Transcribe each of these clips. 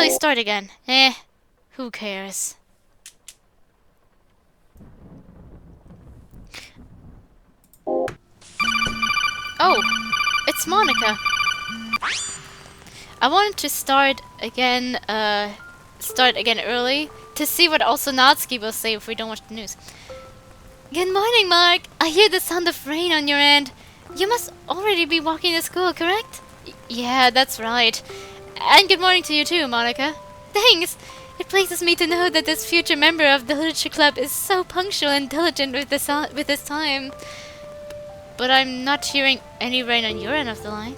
really start again. Who cares? Oh, it's Monika. I wanted to start again early to see what also Natsuki will say if we don't watch the news. Good morning, Mark. I hear the sound of rain on your end. You must already be walking to school, correct? Yeah, that's right. And good morning to you too, Monika. Thanks. It pleases me to know that this future member of the literature club is so punctual and diligent with his time. But I'm not hearing any rain on your end of the line.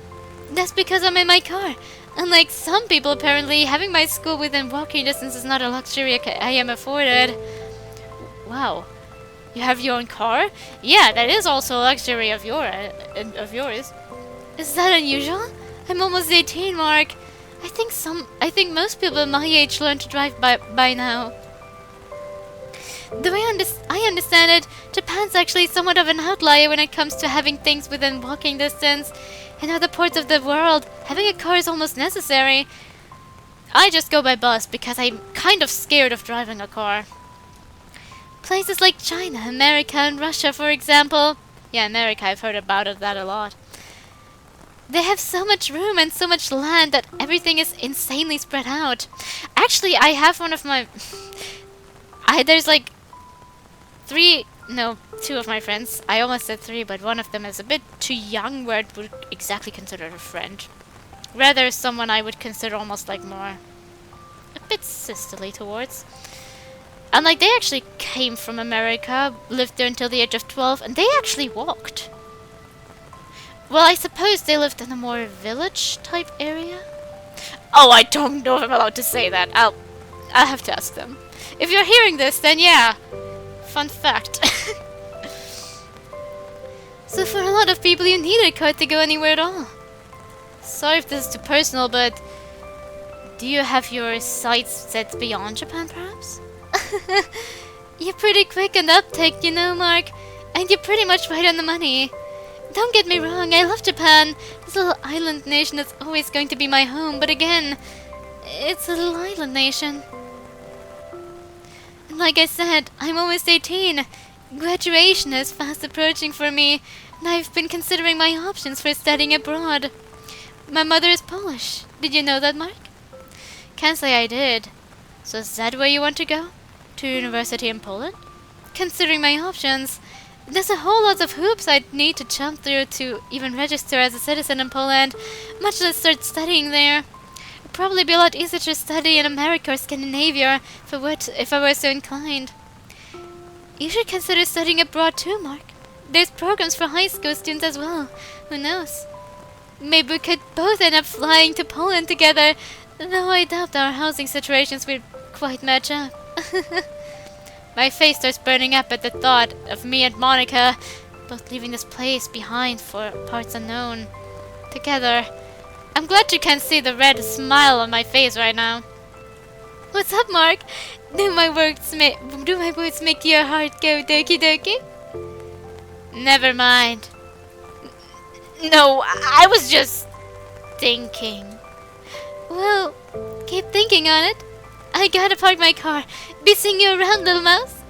That's because I'm in my car. Unlike some people, apparently, having my school within walking distance is not a luxury I am afforded. Wow. You have your own car? Yeah, that is also a luxury of yours. Is that unusual? I'm almost 18, Mark. I think most people my age learn to drive by now. The way I understand it, Japan's actually somewhat of an outlier when it comes to having things within walking distance. In other parts of the world, having a car is almost necessary. I just go by bus because I'm kind of scared of driving a car. Places like China, America, and Russia, for example. Yeah, America, I've heard about that a lot. They have so much room and so much land that everything is insanely spread out. Actually, I have one of my... there's like two of my friends. I almost said three, but one of them is a bit too young where I would exactly consider a friend. Rather, someone I would consider almost like more... a bit sisterly towards. And like, they actually came from America, lived there until the age of 12, and they actually walked. Well, I suppose they lived in a more village-type area? Oh, I don't know if I'm allowed to say that. I'll have to ask them. If you're hearing this, then yeah. Fun fact. So for a lot of people, you need a car to go anywhere at all. Sorry if this is too personal, but... do you have your sights set beyond Japan, perhaps? You're pretty quick on the uptake, you know, Mark. And you're pretty much right on the money. Don't get me wrong, I love Japan. This little island nation is always going to be my home, but again, it's a little island nation. And like I said, I'm almost 18. Graduation is fast approaching for me, and I've been considering my options for studying abroad. My mother is Polish. Did you know that, Mark? Can't say I did. So is that where you want to go? To university in Poland? Considering my options, there's a whole lot of hoops I'd need to jump through to even register as a citizen in Poland, much less start studying there. It'd probably be a lot easier to study in America or Scandinavia if I were so inclined. You should consider studying abroad too, Mark. There's programs for high school students as well. Who knows? Maybe we could both end up flying to Poland together, though I doubt our housing situations will quite match up. My face starts burning up at the thought of me and Monika both leaving this place behind for parts unknown. Together. I'm glad you can see the red smile on my face right now. What's up, Mark? Do my words make your heart go doki doki? Never mind. No, I was just thinking. Well, keep thinking on it. I gotta park my car. Be seeing you around, little mouse.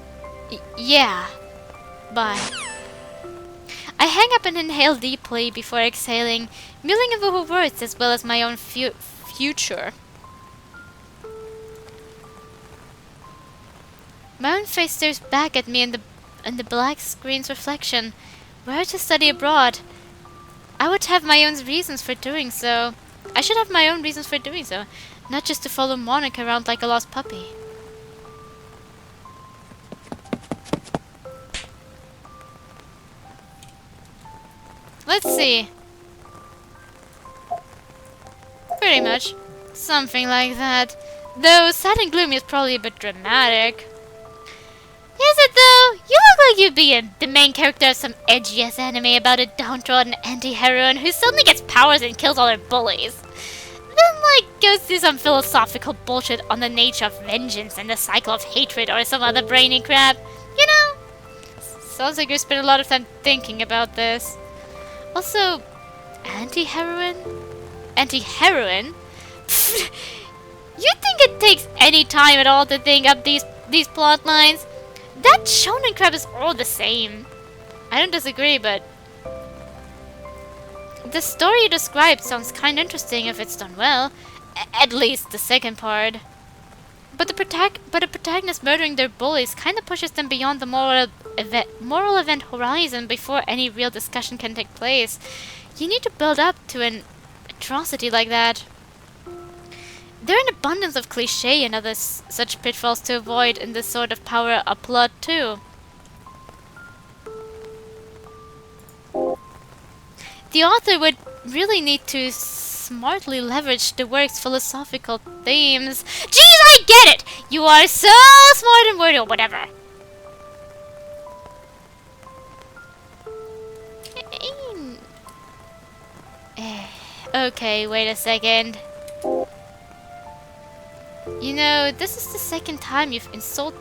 Yeah. Bye. I hang up and inhale deeply before exhaling, mulling over her words as well as my own future. My own face stares back at me in the black screen's reflection. Were I to study abroad, I would have my own reasons for doing so. I should have my own reasons for doing so, not just to follow Monika around like a lost puppy. Let's see. Pretty much. Something like that. Though sad and gloomy is probably a bit dramatic. Is it though? You look like you'd be the main character of some edgy-ass anime about a downtrodden anti-heroine who suddenly gets powers and kills all her bullies. Then, like, goes through some philosophical bullshit on the nature of vengeance and the cycle of hatred or some other brainy crap. You know? Sounds like you spent a lot of time thinking about this. Also, anti-heroine? Anti-heroine? You think it takes any time at all to think up these plot lines? That shonen crap is all the same. I don't disagree, but the story you described sounds kinda interesting if it's done well. At least the second part. But the protagonist murdering their bullies kinda pushes them beyond the moral event horizon before any real discussion can take place. You need to build up to an atrocity like that. There are an abundance of cliché and other such pitfalls to avoid in this sort of power-up plot too. The author would really need to smartly leverage the work's philosophical themes. Jeez, I get it! You are so smart and wordy or whatever. Okay, wait a second. You know, this is the second time you've insulted...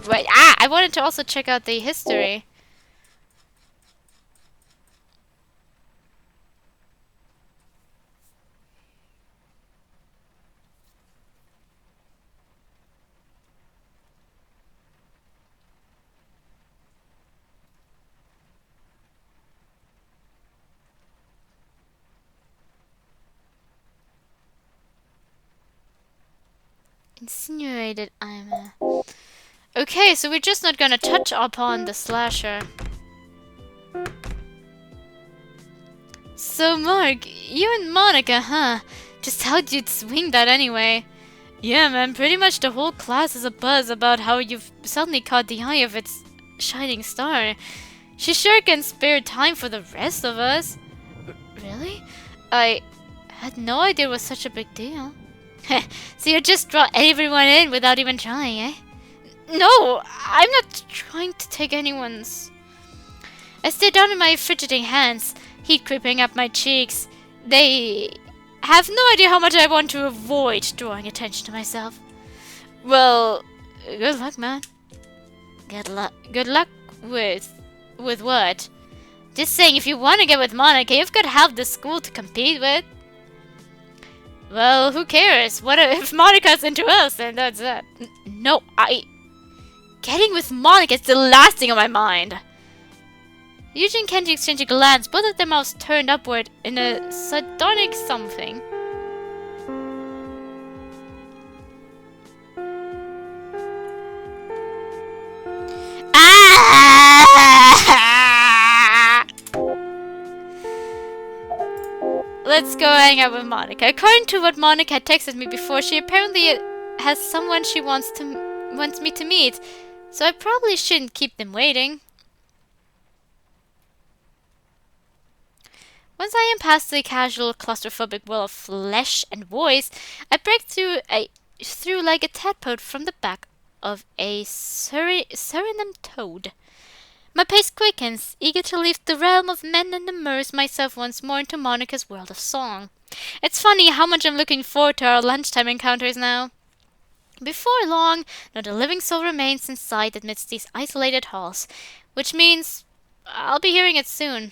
Wait, I wanted to also check out the history. Insinuated I'm a... Okay, so we're just not gonna touch upon the slasher. So Mark, you and Monika, huh? Just how'd you swing that anyway? Yeah man, pretty much the whole class is abuzz about how you've suddenly caught the eye of its shining star. She sure can spare time for the rest of us. Really? I had no idea it was such a big deal. So you just draw everyone in without even trying, eh? No, I'm not trying to take anyone's... I stare down at my fidgeting hands, heat creeping up my cheeks. They have no idea how much I want to avoid drawing attention to myself. Well, good luck, man. Good luck with what? Just saying, if you want to get with Monika, you've got half the school to compete with. Well, who cares? What if Monika's into us, then that's that. No, Getting with Monika is the last thing on my mind. Yuji and Kenji exchange a glance, both of their mouths turned upward in a sardonic something. Let's go hang out with Monika. According to what Monika had texted me before, she apparently has someone she wants me to meet, so I probably shouldn't keep them waiting. Once I am past the casual claustrophobic wall of flesh and voice, I break through like a tadpole from the back of a Suriname toad. My pace quickens, eager to leave the realm of men and immerse myself once more into Monika's world of song. It's funny how much I'm looking forward to our lunchtime encounters now. Before long, not a living soul remains in sight amidst these isolated halls, which means I'll be hearing it soon.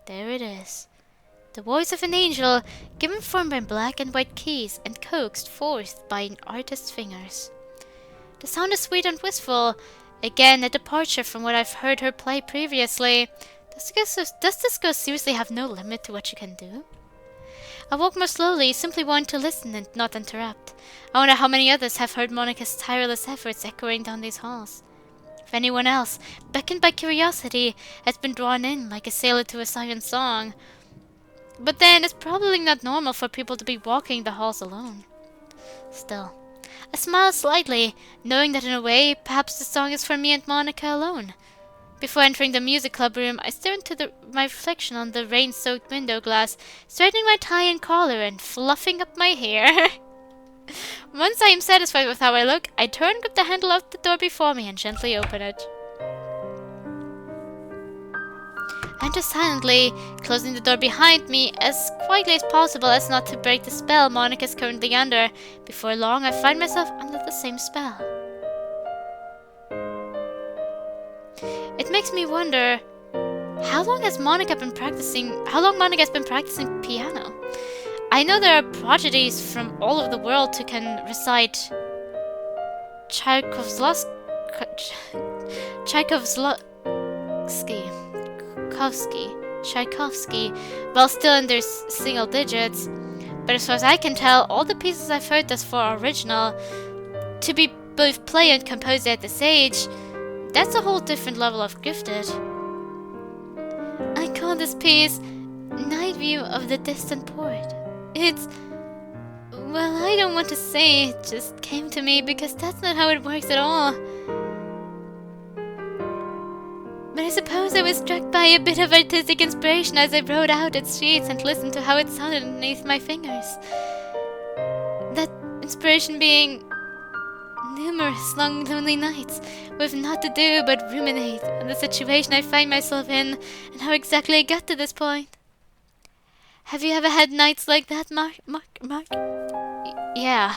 There it is. The voice of an angel, given form by black and white keys and coaxed forth by an artist's fingers. The sound is sweet and wistful, again a departure from what I've heard her play previously. Does this girl seriously have no limit to what she can do? I walk more slowly, simply wanting to listen and not interrupt. I wonder how many others have heard Monika's tireless efforts echoing down these halls. If anyone else, beckoned by curiosity, has been drawn in like a sailor to a siren song. But then, it's probably not normal for people to be walking the halls alone. Still, I smile slightly, knowing that in a way, perhaps the song is for me and Monika alone. Before entering the music club room, I stare into my reflection on the rain-soaked window glass, straightening my tie and collar and fluffing up my hair. Once I am satisfied with how I look, I turn, grip the handle of the door before me and gently open it. I enter silently, closing the door behind me as quietly as possible as not to break the spell Monika is currently under. Before long, I find myself under the same spell. It makes me wonder how long Monika has been practicing piano. I know there are prodigies from all over the world who can recite Tchaikovsky while still in their single digits. But as far as I can tell, all the pieces I've heard thus far are original. To be both played and composed at this age, that's a whole different level of gifted. I call this piece Night View of the Distant Port. It's... well, I don't want to say it just came to me, because that's not how it works at all. But I suppose I was struck by a bit of artistic inspiration as I wrote out its sheets and listened to how it sounded underneath my fingers. That inspiration being numerous long lonely nights with naught to do but ruminate on the situation I find myself in and how exactly I got to this point. Have you ever had nights like that, Mark? Yeah,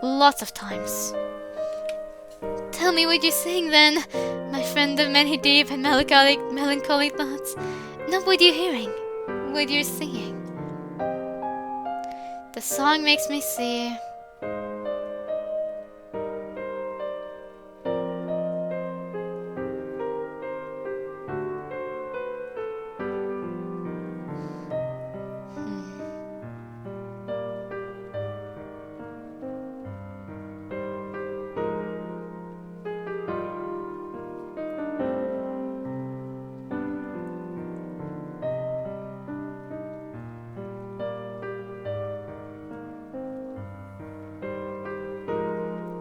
lots of times. Tell me what you sing then, my friend of many deep and melancholy thoughts. Not what you're hearing, what you're singing. The song makes me see.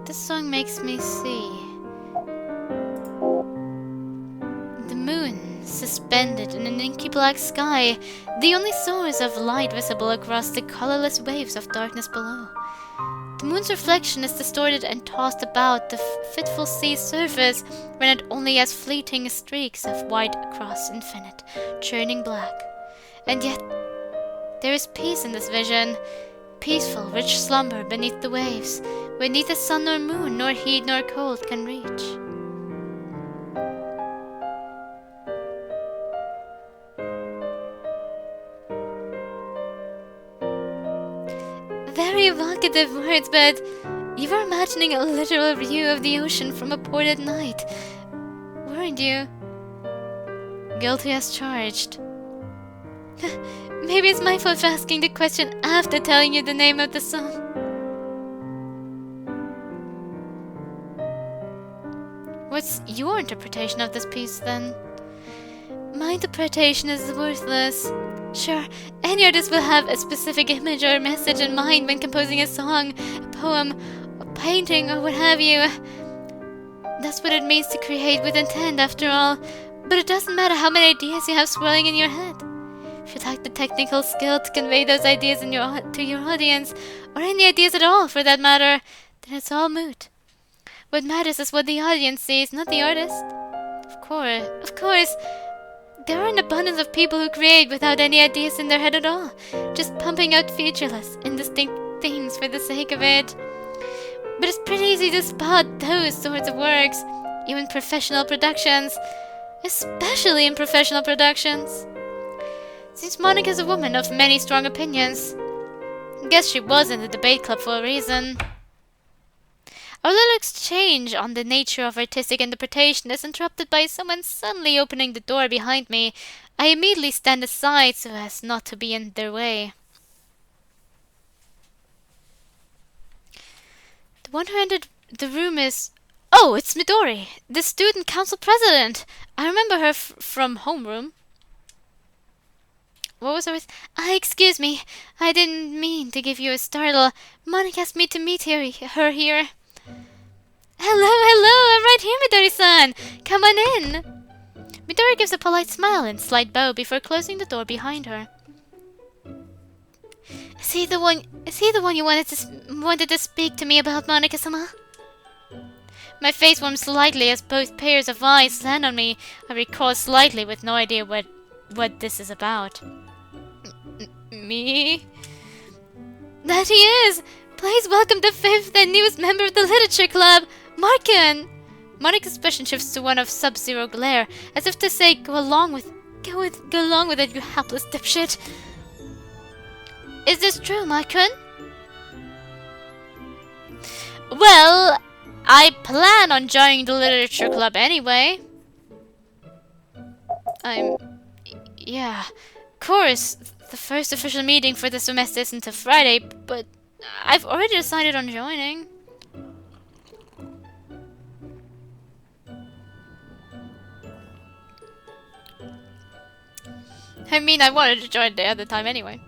This song makes me see the moon suspended in an inky black sky, the only source of light visible across the colorless waves of darkness below. The moon's reflection is distorted and tossed about the fitful sea's surface, rendered only as fleeting streaks of white across infinite, churning black. And yet there is peace in this vision, peaceful, rich slumber beneath the waves, where neither sun nor moon, nor heat nor cold can reach. Very evocative words, but you were imagining a literal view of the ocean from a port at night, weren't you? Guilty as charged. Maybe it's my fault for asking the question after telling you the name of the song. What's your interpretation of this piece, then? My interpretation is worthless. Sure, any artist will have a specific image or message in mind when composing a song, a poem, a painting, or what have you. That's what it means to create with intent, after all. But it doesn't matter how many ideas you have swirling in your head. If you lack the technical skill to convey those ideas to your audience, or any ideas at all for that matter, then it's all moot. What matters is what the audience sees, not the artist. Of course, there are an abundance of people who create without any ideas in their head at all, just pumping out featureless, indistinct things for the sake of it. But it's pretty easy to spot those sorts of works, even professional productions, especially in professional productions. Since Monika's a woman of many strong opinions, guess she was in the debate club for a reason. Our little exchange on the nature of artistic interpretation is interrupted by someone suddenly opening the door behind me. I immediately stand aside so as not to be in their way. The one who entered the room is... Oh, it's Midori, the student council president. I remember her from homeroom. What was her... excuse me. I didn't mean to give you a startle. Monika asked me to meet her here. Hello, I'm right here, Midori-san. Come on in. Midori gives a polite smile and slight bow before closing the door behind her. Is he the one you wanted to speak to me about, Monika-sama? My face warms slightly as both pairs of eyes land on me. I recoil slightly with no idea what this is about. Me? That he is! Please welcome the fifth and newest member of the Literature Club, Markin! Monika's expression shifts to one of sub-zero glare, as if to say, go along with it, you helpless dipshit. Is this true, Markin? Well, I plan on joining the Literature Club anyway. Yeah, of course, the first official meeting for the semester isn't until Friday, but I've already decided on joining. I mean, I wanted to join the other time anyway.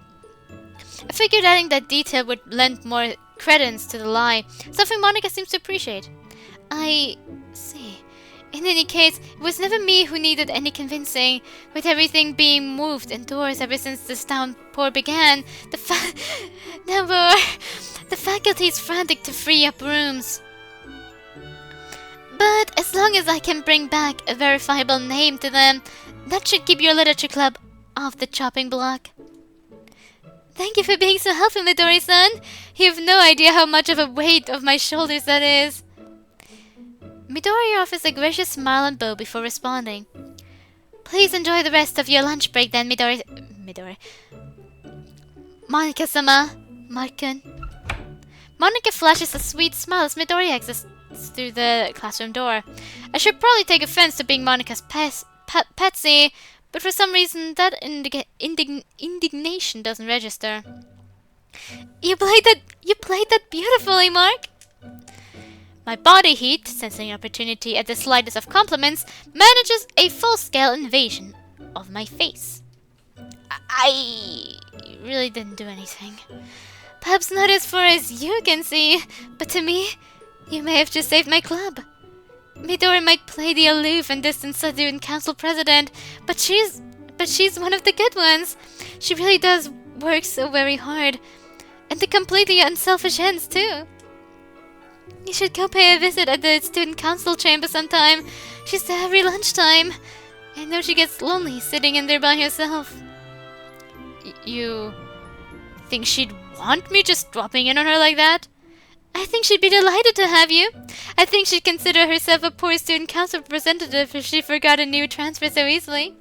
I figured adding that detail would lend more credence to the lie, something Monika seems to appreciate. I see. In any case, it was never me who needed any convincing. With everything being moved indoors ever since this downpour began, the faculty is frantic to free up rooms. But as long as I can bring back a verifiable name to them, that should keep your literature club off the chopping block. Thank you for being so helpful, Midori-san. You have no idea how much of a weight off my shoulders that is. Midori offers a gracious smile and bow before responding. Please enjoy the rest of your lunch break then, Midori. Monika-sama, Markin. Monika flashes a sweet smile as Midori exits through the classroom door. I should probably take offense to being Monika's patsy, but for some reason that indignation doesn't register. You played that beautifully, Mark. My body heat, sensing an opportunity at the slightest of compliments, manages a full-scale invasion of my face. I really didn't do anything. Perhaps not as far as you can see, but to me, you may have just saved my club. Midori might play the aloof and distant student council president, but she's one of the good ones. She really does work so very hard, and to completely unselfish ends too. You should go pay a visit at the student council chamber sometime. She's there every lunchtime. I know she gets lonely sitting in there by herself. You think she'd want me just dropping in on her like that? I think she'd be delighted to have you. I think she'd consider herself a poor student council representative if she forgot a new transfer so easily.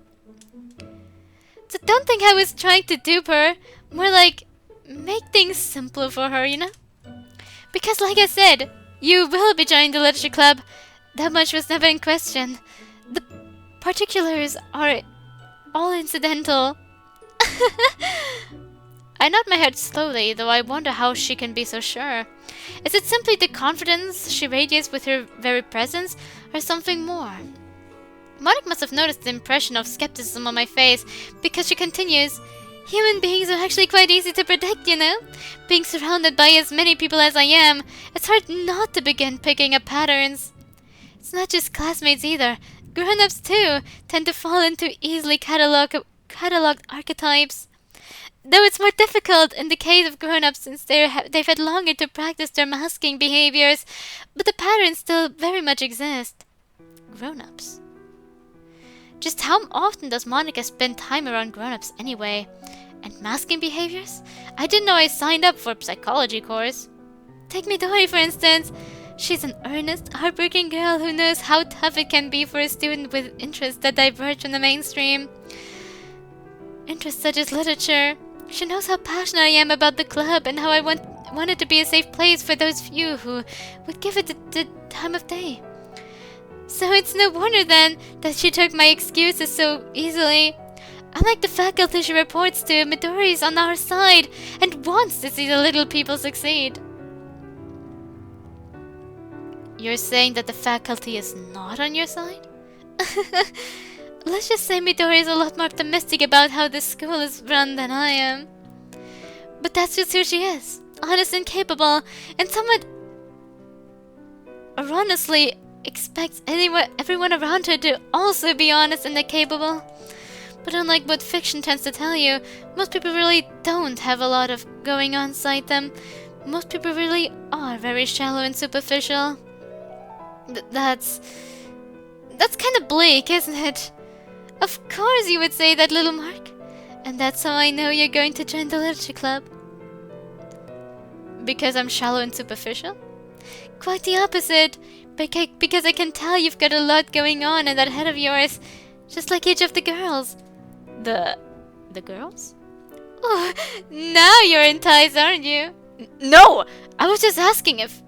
So don't think I was trying to dupe her. More like, make things simpler for her, you know? Because like I said, you will be joining the literature club. That much was never in question. The particulars are all incidental. I nod my head slowly, though I wonder how she can be so sure. Is it simply the confidence she radiates with her very presence, or something more? Monika must have noticed the impression of skepticism on my face, because she continues, human beings are actually quite easy to predict, you know? Being surrounded by as many people as I am, it's hard not to begin picking up patterns. It's not just classmates either. Grown-ups too tend to fall into easily cataloged archetypes. Though it's more difficult in the case of grown-ups since they've had longer to practice their masking behaviors, but the patterns still very much exist. Grown-ups. Just how often does Monika spend time around grown-ups anyway? And masking behaviors? I didn't know I signed up for a psychology course. Take Midori for instance. She's an earnest, hardworking girl who knows how tough it can be for a student with interests that diverge from the mainstream. Interests such as literature. She knows how passionate I am about the club and how I want it to be a safe place for those few who would give it the time of day. So it's no wonder then that she took my excuses so easily. Unlike the faculty she reports to, Midori is on our side and wants to see the little people succeed. You're saying that the faculty is not on your side? Let's just say Midori is a lot more optimistic about how this school is run than I am. But that's just who she is. Honest and capable, and somewhat erroneously expects everyone around her to also be honest and capable. But unlike what fiction tends to tell you, most people really don't have a lot of going on inside them. Most people really are very shallow and superficial. That's kind of bleak, isn't it? Of course you would say that, little Mark. And that's how I know you're going to join the literature club. Because I'm shallow and superficial? Quite the opposite. Because I can tell you've got a lot going on in that head of yours. Just like each of the girls. The girls? Oh, now you're enticed, aren't you? No! I was just asking if...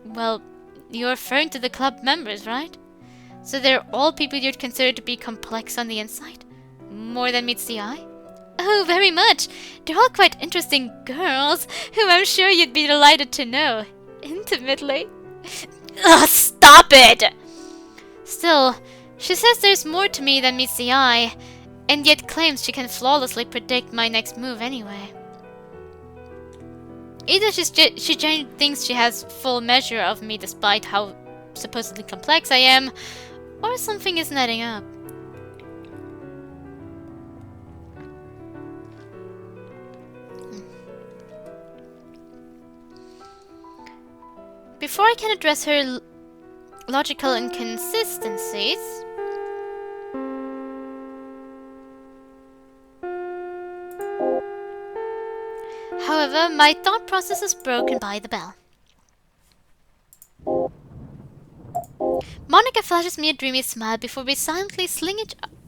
Well, you're referring to the club members, right? So they're all people you'd consider to be complex on the inside? More than meets the eye? Oh, very much. They're all quite interesting girls, whom I'm sure you'd be delighted to know. Intimately. Ugh, stop it! Still, she says there's more to me than meets the eye, and yet claims she can flawlessly predict my next move anyway. Either she genuinely thinks she has full measure of me despite how supposedly complex I am, or something isn't adding up. Before I can address her logical inconsistencies... However, my thought process is broken by the bell. Monika flashes me a dreamy smile before we silently sling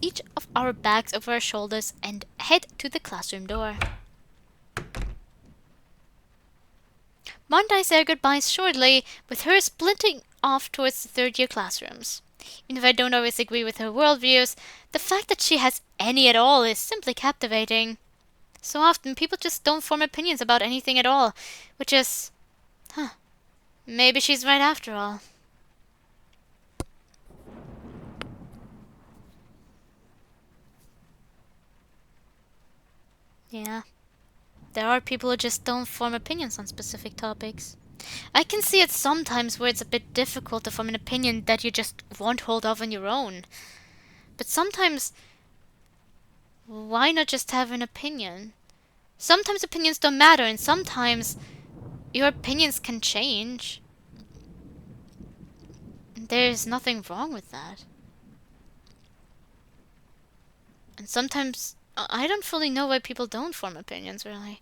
each of our bags over our shoulders and head to the classroom door. Monika and I say our goodbyes shortly, with her splinting off towards the third-year classrooms. Even if I don't always agree with her worldviews, the fact that she has any at all is simply captivating. So often, people just don't form opinions about anything at all, which is... maybe she's right after all. Yeah. There are people who just don't form opinions on specific topics. I can see it sometimes where it's a bit difficult to form an opinion that you just won't hold off on your own. But sometimes... why not just have an opinion? Sometimes opinions don't matter, and sometimes your opinions can change. There's nothing wrong with that. And sometimes I don't fully know why people don't form opinions, really.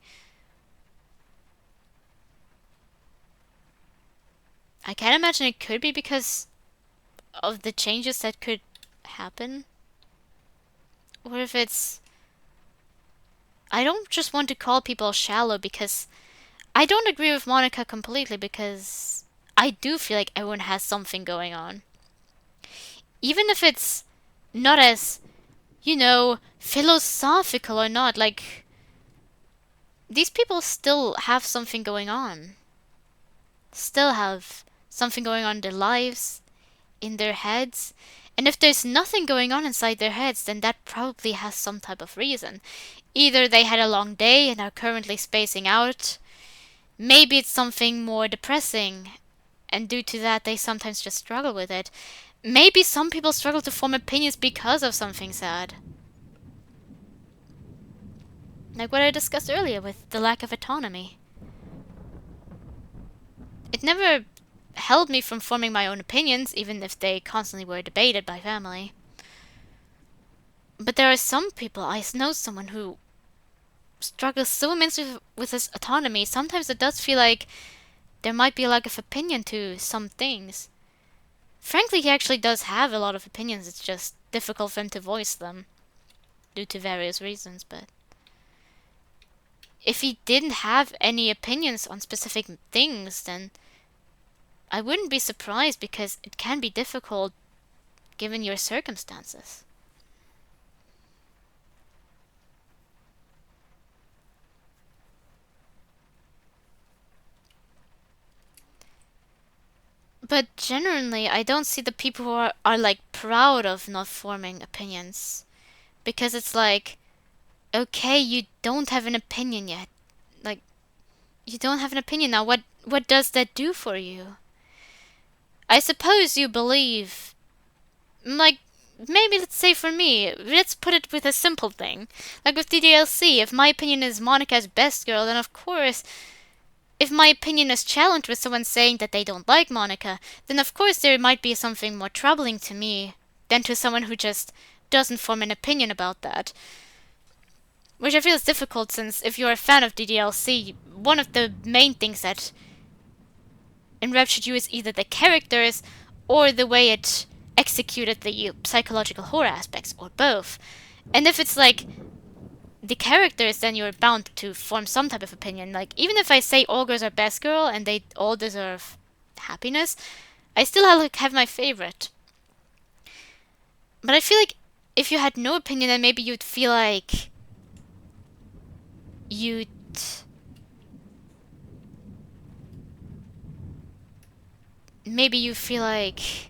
I can't imagine it could be because of the changes that could happen. Or if it's... I don't just want to call people shallow because... I don't agree with Monika completely because I do feel like everyone has something going on. Even if it's not as, you know, philosophical or not, like... these people still have something going on. Still have something going on in their lives, in their heads. And if there's nothing going on inside their heads, then that probably has some type of reason. Either they had a long day and are currently spacing out. Maybe it's something more depressing, and due to that they sometimes just struggle with it. Maybe some people struggle to form opinions because of something sad. Like what I discussed earlier with the lack of autonomy. It never held me from forming my own opinions, even if they constantly were debated by family. But there are some people, I know someone who struggles so immensely with this autonomy, sometimes it does feel like there might be a lack of opinion to some things. Frankly, he actually does have a lot of opinions, it's just difficult for him to voice them, due to various reasons, but... if he didn't have any opinions on specific things, then I wouldn't be surprised because it can be difficult given your circumstances. But generally, I don't see the people who are like proud of not forming opinions. Because it's like, okay, you don't have an opinion yet. Like, you don't have an opinion now. What does that do for you? I suppose you believe, like, maybe let's say for me, let's put it with a simple thing. Like with DDLC, if my opinion is Monika's best girl, then of course, if my opinion is challenged with someone saying that they don't like Monika, then of course there might be something more troubling to me than to someone who just doesn't form an opinion about that. Which I feel is difficult, since if you're a fan of DDLC, one of the main things that enraptured you is either the characters or the way it executed the psychological horror aspects, or both. And if it's like the characters, then you're bound to form some type of opinion. Like, even if I say all girls are best girl and they all deserve happiness, I still have my favorite. But I feel like if you had no opinion, then maybe you'd feel like you'd maybe you feel like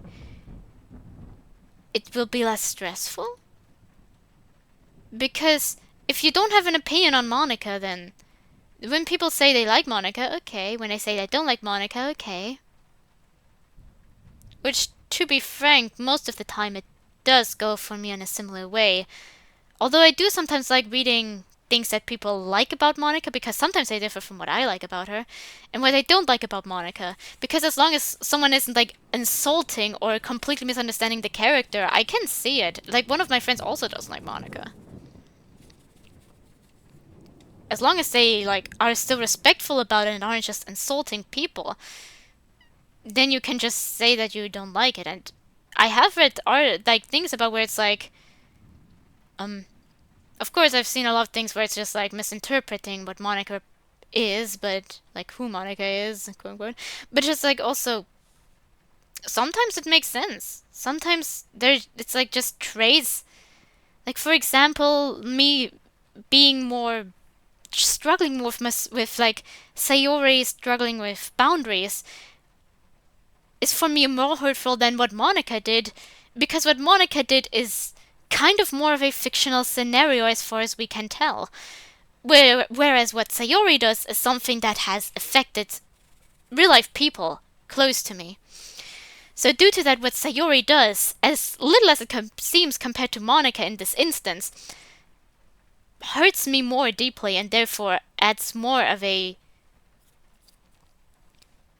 it will be less stressful. Because if you don't have an opinion on Monika, then when people say they like Monika, okay. When they say they don't like Monika, okay. Which, to be frank, most of the time it does go for me in a similar way. Although I do sometimes like reading things that people like about Monika, because sometimes they differ from what I like about her, and what I don't like about Monika. Because as long as someone isn't like insulting or completely misunderstanding the character, I can see it. Like, one of my friends also doesn't like Monika. As long as they like are still respectful about it and aren't just insulting people, then you can just say that you don't like it. And I have read like things about where it's like, of course I've seen a lot of things where it's just like misinterpreting what Monika is, but like who Monika is, quote unquote. But just like also, sometimes it makes sense. Sometimes it's like just traits. Like, for example, me being more struggling more with like Sayori struggling with boundaries is for me more hurtful than what Monika did, because what Monika did is kind of more of a fictional scenario as far as we can tell. Whereas what Sayori does is something that has affected real life people close to me. So due to that, what Sayori does, as little as it seems compared to Monika in this instance, hurts me more deeply, and therefore adds more of a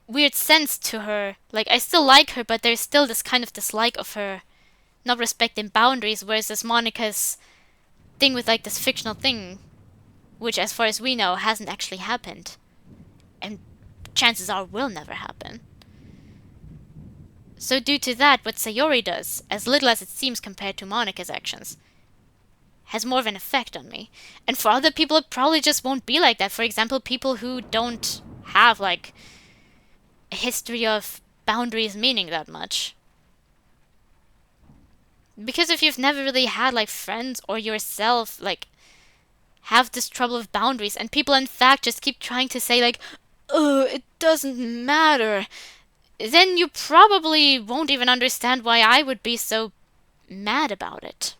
weird sense to her. Like, I still like her, but there's still this kind of dislike of her not respecting boundaries, whereas this Monika's thing with like this fictional thing, which as far as we know hasn't actually happened, and chances are will never happen. So due to that, what Sayori does, as little as it seems compared to Monika's actions, has more of an effect on me. And for other people, it probably just won't be like that. For example, people who don't have like a history of boundaries meaning that much. Because if you've never really had like friends or yourself like have this trouble of boundaries, and people in fact just keep trying to say like, oh, it doesn't matter, then you probably won't even understand why I would be so mad about it.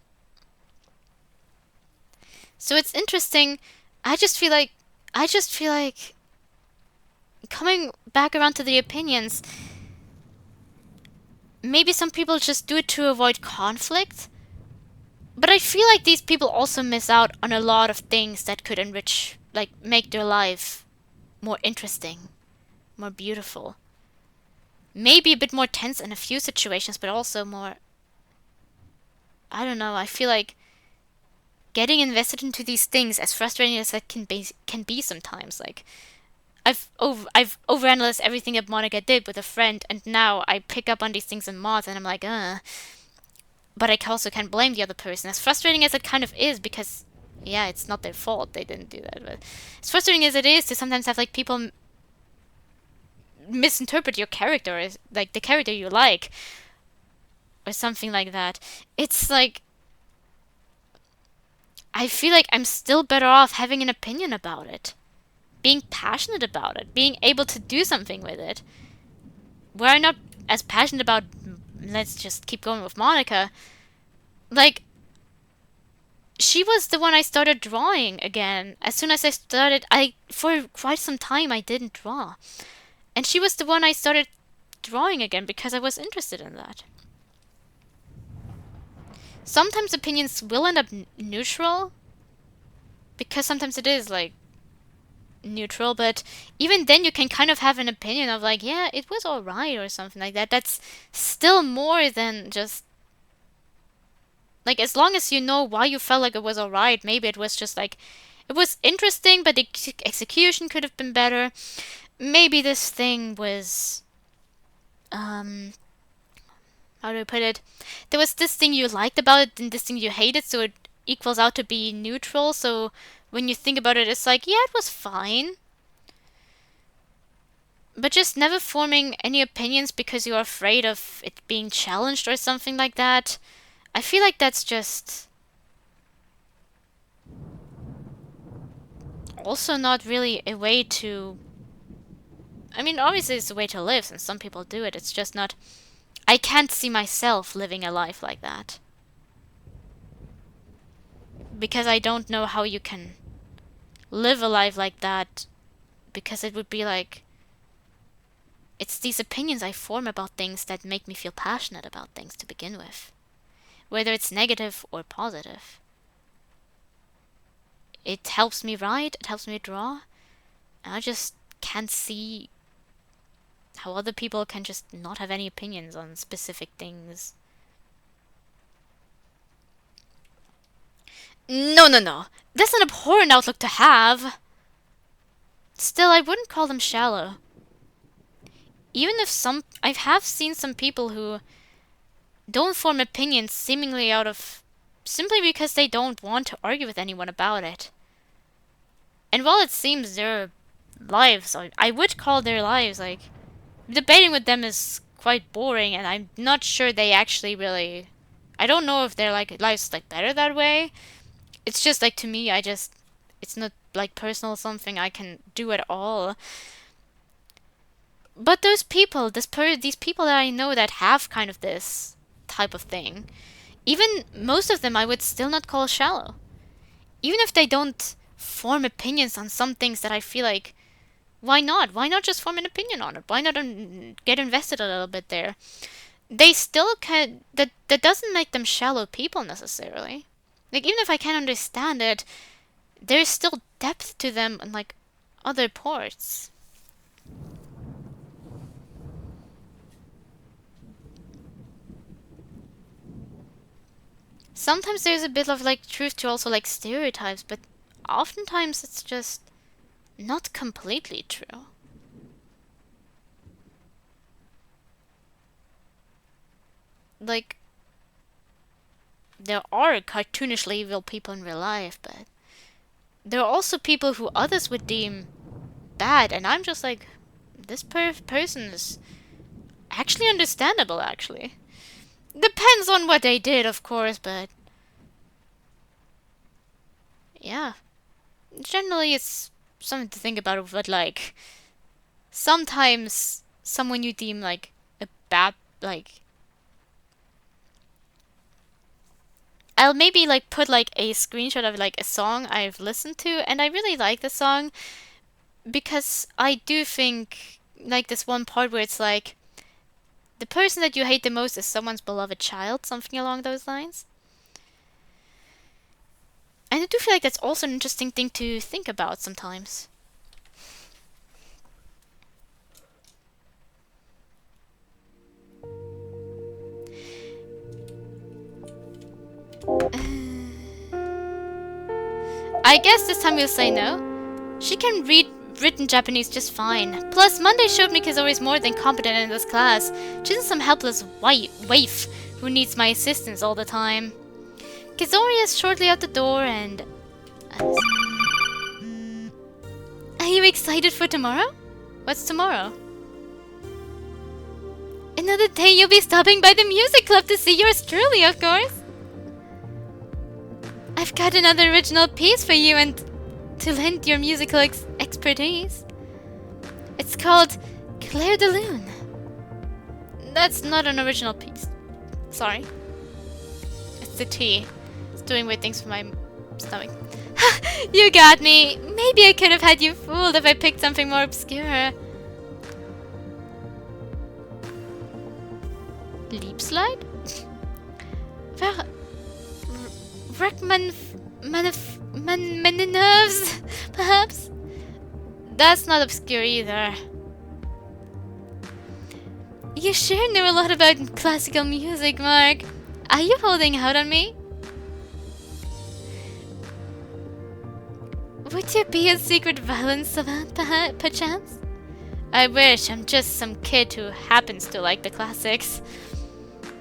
So it's interesting. I just feel like coming back around to the opinions, maybe some people just do it to avoid conflict. But I feel like these people also miss out on a lot of things that could enrich, like, make their life more interesting, more beautiful. Maybe a bit more tense in a few situations, but also more, I don't know, I feel like getting invested into these things, as frustrating as that can be sometimes. Like, I've overanalyzed everything that Monika did with a friend, and now I pick up on these things in mods, and I'm like, But I also can't blame the other person. As frustrating as it kind of is, because, yeah, it's not their fault they didn't do that. But as frustrating as it is to sometimes have like people misinterpret your character as like the character you like, or something like that. It's like, I feel like I'm still better off having an opinion about it, being passionate about it, being able to do something with it. Where I'm not as passionate about, let's just keep going with Monika, like, she was the one I started drawing again. As soon as I started, for quite some time I didn't draw. And she was the one I started drawing again because I was interested in that. Sometimes opinions will end up neutral, because sometimes it is like, neutral, but even then you can kind of have an opinion of like, yeah, it was alright or something like that. That's still more than just like, as long as you know why you felt like it was alright. Maybe it was just like, it was interesting, but the execution could have been better. Maybe this thing was, how do I put it? There was this thing you liked about it and this thing you hated, so it equals out to be neutral. So when you think about it, it's like, yeah, it was fine. But just never forming any opinions because you're afraid of it being challenged or something like that. I feel like that's just also not really a way to... I mean, obviously it's a way to live, and some people do it. It's just not... I can't see myself living a life like that. Because I don't know how you can live a life like that. Because it would be like... It's these opinions I form about things that make me feel passionate about things to begin with. Whether it's negative or positive. It helps me write, it helps me draw. And I just can't see how other people can just not have any opinions on specific things. No, no, no. That's an abhorrent outlook to have. Still, I wouldn't call them shallow. Even if some... I have seen some people who don't form opinions seemingly out of... simply because they don't want to argue with anyone about it. And while it seems their lives... I would call their lives, like... Debating with them is quite boring, and I'm not sure they actually really... I don't know if their like lives like better that way. It's just like, to me, it's not like personal something I can do at all. But those people, these people that I know that have kind of this type of thing, even most of them I would still not call shallow. Even if they don't form opinions on some things that I feel like, why not? Why not just form an opinion on it? Why not get invested a little bit there? They still can... That doesn't make them shallow people necessarily. Like, even if I can't understand it, there's still depth to them in, like, other parts. Sometimes there's a bit of, like, truth to also, like, stereotypes, but oftentimes it's just not completely true. Like, there are cartoonishly evil people in real life, but there are also people who others would deem bad, and I'm just like, this person is actually understandable, actually. Depends on what they did, of course, but... yeah. Generally, it's something to think about, but, like... sometimes someone you deem, like, a bad, like... I'll maybe, like, put, like, a screenshot of, like, a song I've listened to, and I really like the song, because I do think, like, this one part where it's, like, the person that you hate the most is someone's beloved child, something along those lines. And I do feel like that's also an interesting thing to think about sometimes. I guess this time we'll say no. She can read written Japanese just fine. Plus, Monday showed me Kizori's more than competent in this class. She isn't some helpless waif who needs my assistance all the time. Kizori is shortly out the door and... Are you excited for tomorrow? What's tomorrow? Another day you'll be stopping by the music club to see yours truly, of course. I've got another original piece for you and to lend your musical expertise. It's called Claire de Lune. That's not an original piece. Sorry. It's the tea. It's doing weird things for my stomach. You got me. Maybe I could have had you fooled if I picked something more obscure. Leap slide? Nerves, perhaps? That's not obscure either. You sure know a lot about classical music, Mark. Are you holding out on me? Would you be a secret violin savant, perchance? I wish. I'm just some kid who happens to like the classics.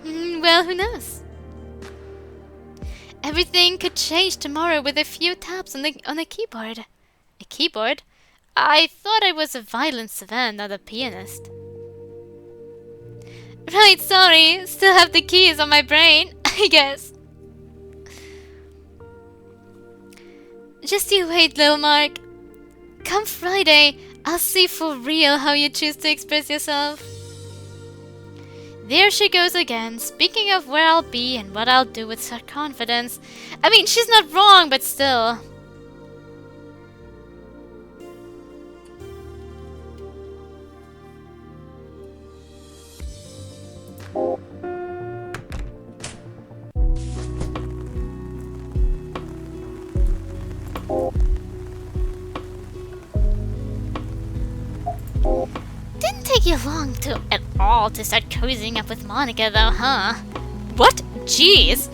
Well, who knows? Everything could change tomorrow with a few taps on a keyboard. A keyboard? I thought I was a violin savant, not a pianist. Right, sorry. Still have the keys on my brain, I guess. Just you wait, little Mark. Come Friday, I'll see for real how you choose to express yourself. There she goes again, speaking of where I'll be and what I'll do with such confidence. I mean, she's not wrong, but still. Didn't take you long at all to start cozying up with Monika though, huh? What? Jeez.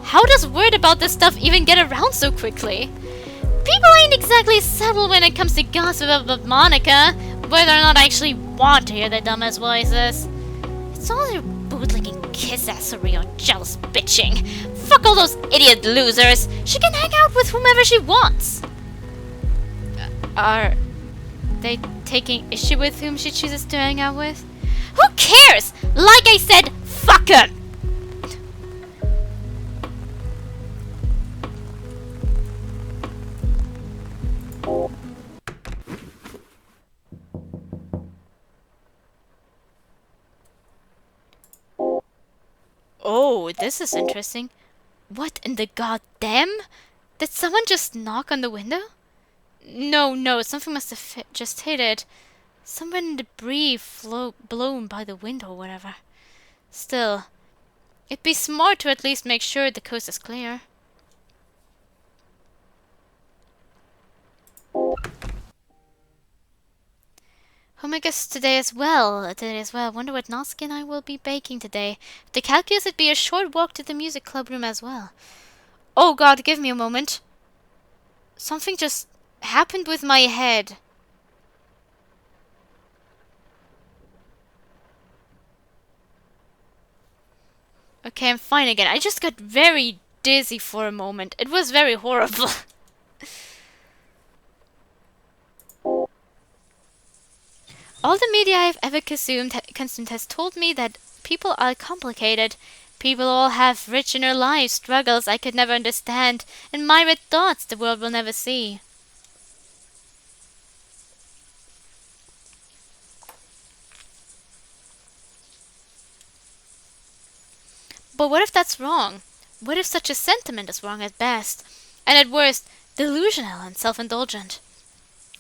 How does word about this stuff even get around so quickly? People ain't exactly settled when it comes to gossip about Monika, whether or not I actually want to hear their dumbass voices. It's all their bootlicking kiss-assery or jealous bitching. Fuck all those idiot losers. She can hang out with whomever she wants. Are they taking issue with whom she chooses to hang out with? Who cares? Like I said, fuck them! Oh, this is interesting. What in the goddamn? Did someone just knock on the window? No, something must have just hit it. Some random debris blown by the window or whatever. Still, it'd be smart to at least make sure the coast is clear. Omika's today as well. Wonder what Natsuki and I will be baking today. To calculus, it'd be a short walk to the music club room as well. Oh god, give me a moment. Something just happened with my head. Okay, I'm fine again. I just got very dizzy for a moment. It was very horrible. All the media I've ever consumed has told me that people are complicated. People all have rich inner lives, struggles I could never understand, and myriad thoughts the world will never see. But what if that's wrong? What if such a sentiment is wrong at best, and at worst, delusional and self-indulgent?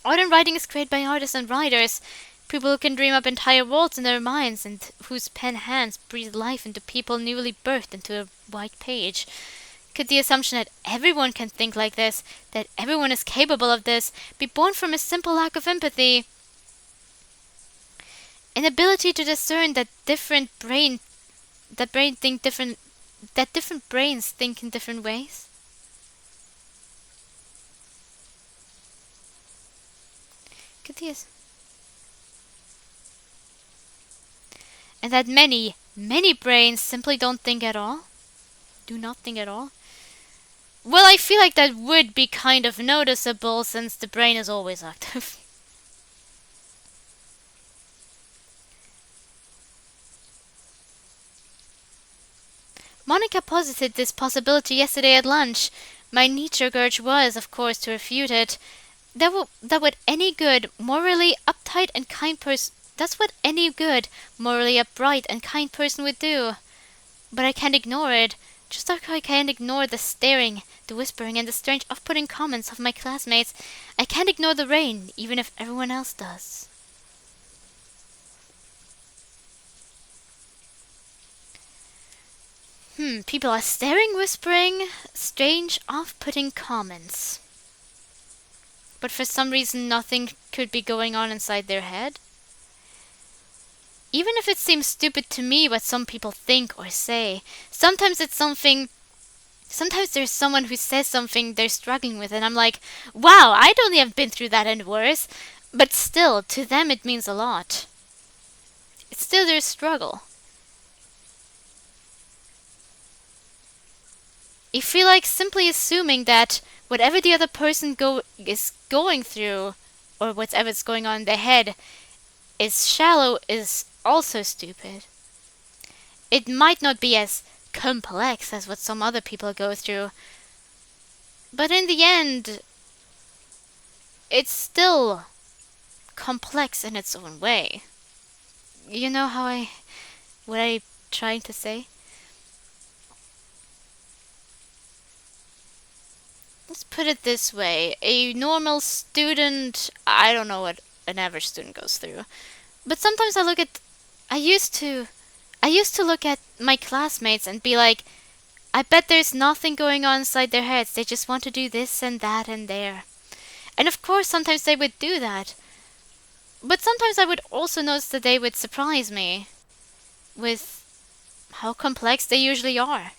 Art and writing is created by artists and writers, people who can dream up entire worlds in their minds and whose pen hands breathe life into people newly birthed into a white page. Could the assumption that everyone can think like this, that everyone is capable of this, be born from a simple lack of empathy? An ability to discern that different brains think in different ways? Could these? And that many brains simply don't think at all? Do not think at all? Well, I feel like that would be kind of noticeable since the brain is always active. Monika posited this possibility yesterday at lunch. My knee-jerk urge was, of course, to refute it. That what any good, morally uptight and kind person... That's what any good, morally upright and kind person would do. But I can't ignore it. Just like I can't ignore the staring, the whispering, and the strange off-putting comments of my classmates. I can't ignore the rain, even if everyone else does. People are staring, whispering, strange, off-putting comments. but for some reason nothing could be going on inside their head? Even if it seems stupid to me what some people think or say, sometimes it's something. Sometimes there's someone who says something they're struggling with, and I'm like, wow, I'd only have been through that and worse. But still, to them it means a lot. It's still their struggle. I feel like simply assuming that whatever the other person is going through, or whatever's going on in their head, is shallow is also stupid. It might not be as complex as what some other people go through, but in the end, it's still complex in its own way. You know what I'm trying to say? Let's put it this way. A normal student, I don't know what an average student goes through. But sometimes I used to look at my classmates and be like, I bet there's nothing going on inside their heads. They just want to do this and that and there. And of course, sometimes they would do that. But sometimes I would also notice that they would surprise me with how complex they usually are.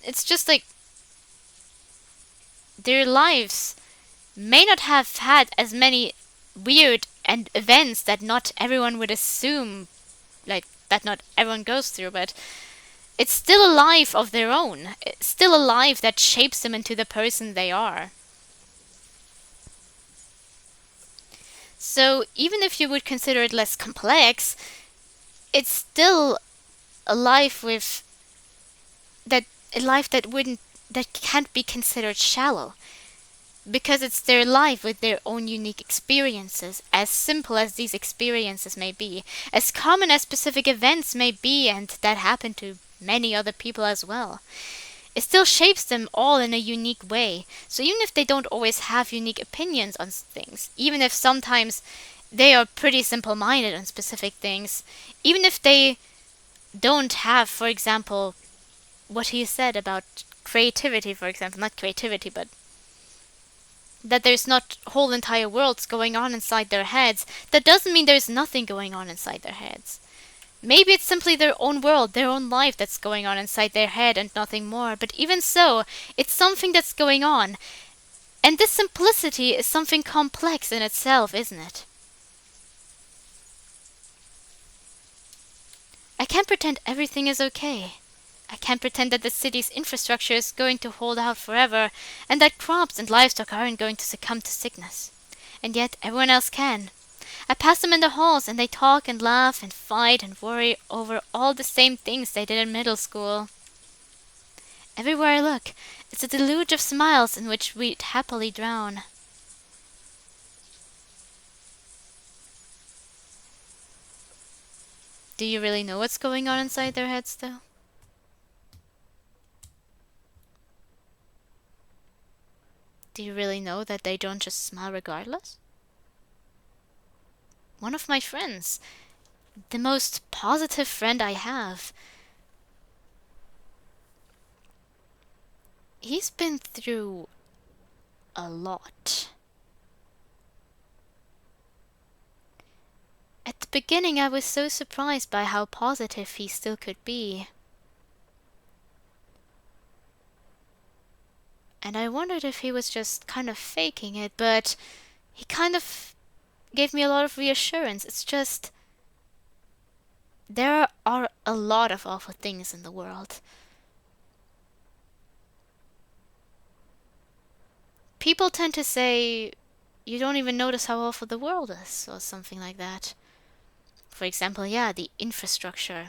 It's just like their lives may not have had as many weird and events that not everyone would assume, like that not everyone goes through, but it's still a life of their own. It's still a life that shapes them into the person they are. So even if you would consider it less complex, it's still a life with a life that can't be considered shallow, because it's their life with their own unique experiences, as simple as these experiences may be, as common as specific events may be, and that happen to many other people as well. It still shapes them all in a unique way. So even if they don't always have unique opinions on things, even if sometimes they are pretty simple-minded on specific things, even if they don't have, for example, what he said about creativity, for example, not creativity, but that there's not whole entire worlds going on inside their heads, that doesn't mean there's nothing going on inside their heads. Maybe it's simply their own world, their own life that's going on inside their head and nothing more, but even so, it's something that's going on. And this simplicity is something complex in itself, isn't it? I can't pretend everything is okay. I can't pretend that the city's infrastructure is going to hold out forever, and that crops and livestock aren't going to succumb to sickness. And yet everyone else can. I pass them in the halls, and they talk and laugh and fight and worry over all the same things they did in middle school. Everywhere I look, it's a deluge of smiles in which we'd happily drown. Do you really know what's going on inside their heads, though? Do you really know that they don't just smile regardless? One of my friends, the most positive friend I have, he's been through a lot. At the beginning, I was so surprised by how positive he still could be. And I wondered if he was just kind of faking it, but he kind of gave me a lot of reassurance. It's just, there are a lot of awful things in the world. People tend to say, you don't even notice how awful the world is, or something like that. For example, yeah, the infrastructure,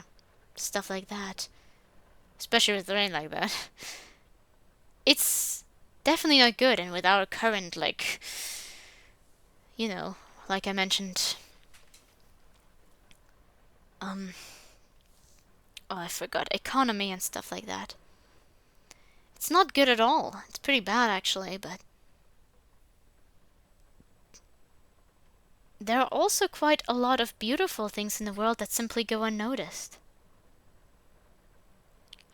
stuff like that. Especially with rain like that. It's definitely not good, and with our current, like I mentioned, I forgot, economy and stuff like that. It's not good at all. It's pretty bad, actually, but there are also quite a lot of beautiful things in the world that simply go unnoticed.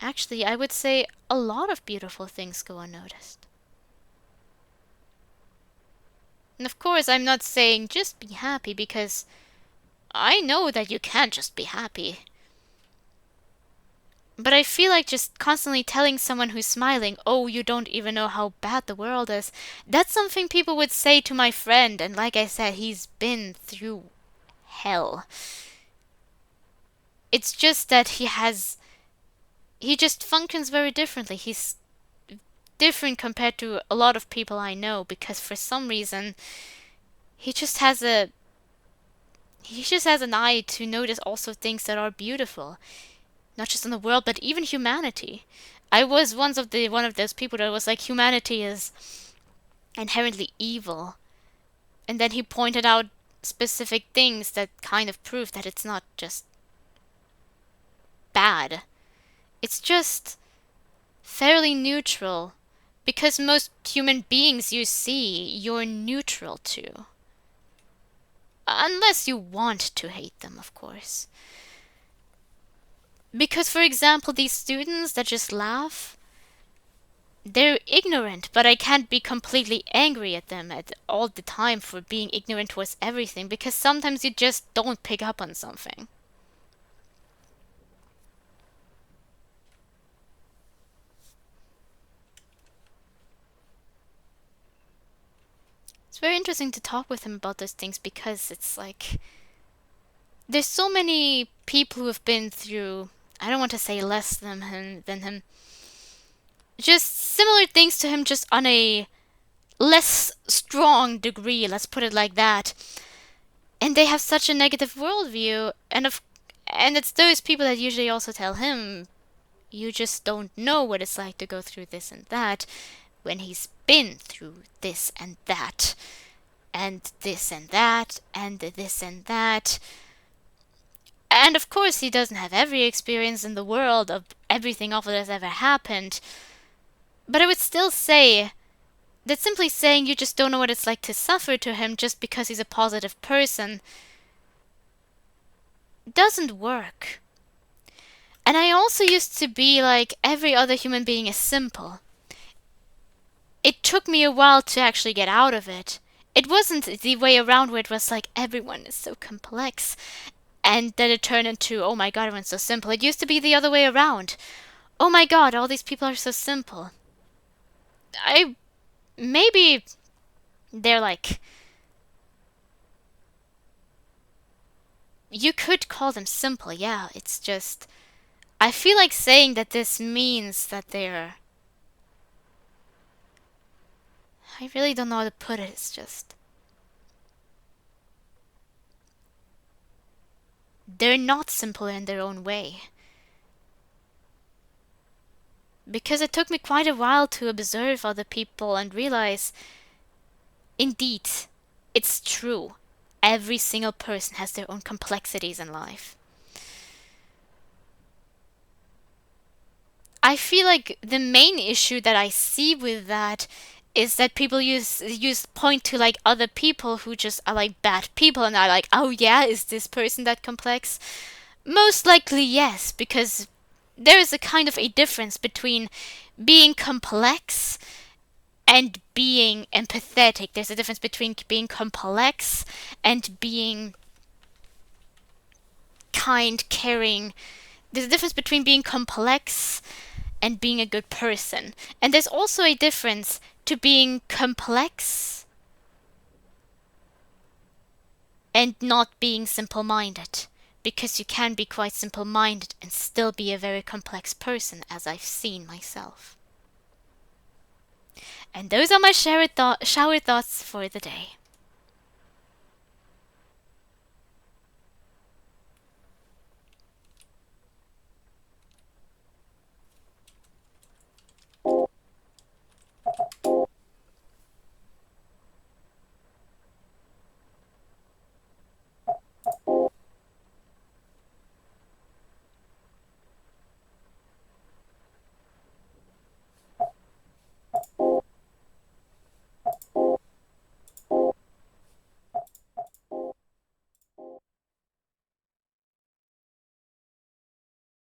Actually, I would say a lot of beautiful things go unnoticed. And of course, I'm not saying just be happy, because I know that you can't just be happy. But I feel like just constantly telling someone who's smiling, oh, you don't even know how bad the world is, that's something people would say to my friend, and like I said, he's been through hell. It's just that he just functions very differently. He's different compared to a lot of people I know, because for some reason he just has a he just has an eye to notice also things that are beautiful, not just in the world but even humanity. I was one of those people that was like, humanity is inherently evil, and then he pointed out specific things that kind of prove that it's not just bad. It's just fairly neutral, because most human beings you see, you're neutral to. Unless you want to hate them, of course. Because, for example, these students that just laugh, they're ignorant, but I can't be completely angry at them at all the time for being ignorant towards everything, because sometimes you just don't pick up on something. It's very interesting to talk with him about those things, because it's like, there's so many people who have been through, I don't want to say less than him, just similar things to him, just on a less strong degree, let's put it like that. And they have such a negative worldview, and it's those people that usually also tell him, you just don't know what it's like to go through this and that, when he's been through this and that, and this and that, and this and that. And of course, he doesn't have every experience in the world of everything awful that's ever happened. But I would still say that simply saying you just don't know what it's like to suffer to him just because he's a positive person doesn't work. And I also used to be like, every other human being is simple. It took me a while to actually get out of it. It wasn't the way around where it was like, everyone is so complex, and then it turned into, oh my god, everyone's so simple. It used to be the other way around. Oh my god, all these people are so simple. Maybe they're like, you could call them simple, yeah, it's just, I feel like saying that this means that I really don't know how to put it, it's just, they're not simple in their own way. Because it took me quite a while to observe other people and realize, indeed, it's true. Every single person has their own complexities in life. I feel like the main issue that I see with that is that people point to like other people who just are like bad people, and are like, oh yeah, is this person that complex? Most likely yes, because there is a kind of a difference between being complex and being empathetic. There's a difference between being complex and being kind, caring. There's a difference between being complex and being a good person. And there's also a difference to being complex and not being simple-minded. Because you can be quite simple-minded and still be a very complex person, as I've seen myself. And those are my shower thoughts for the day.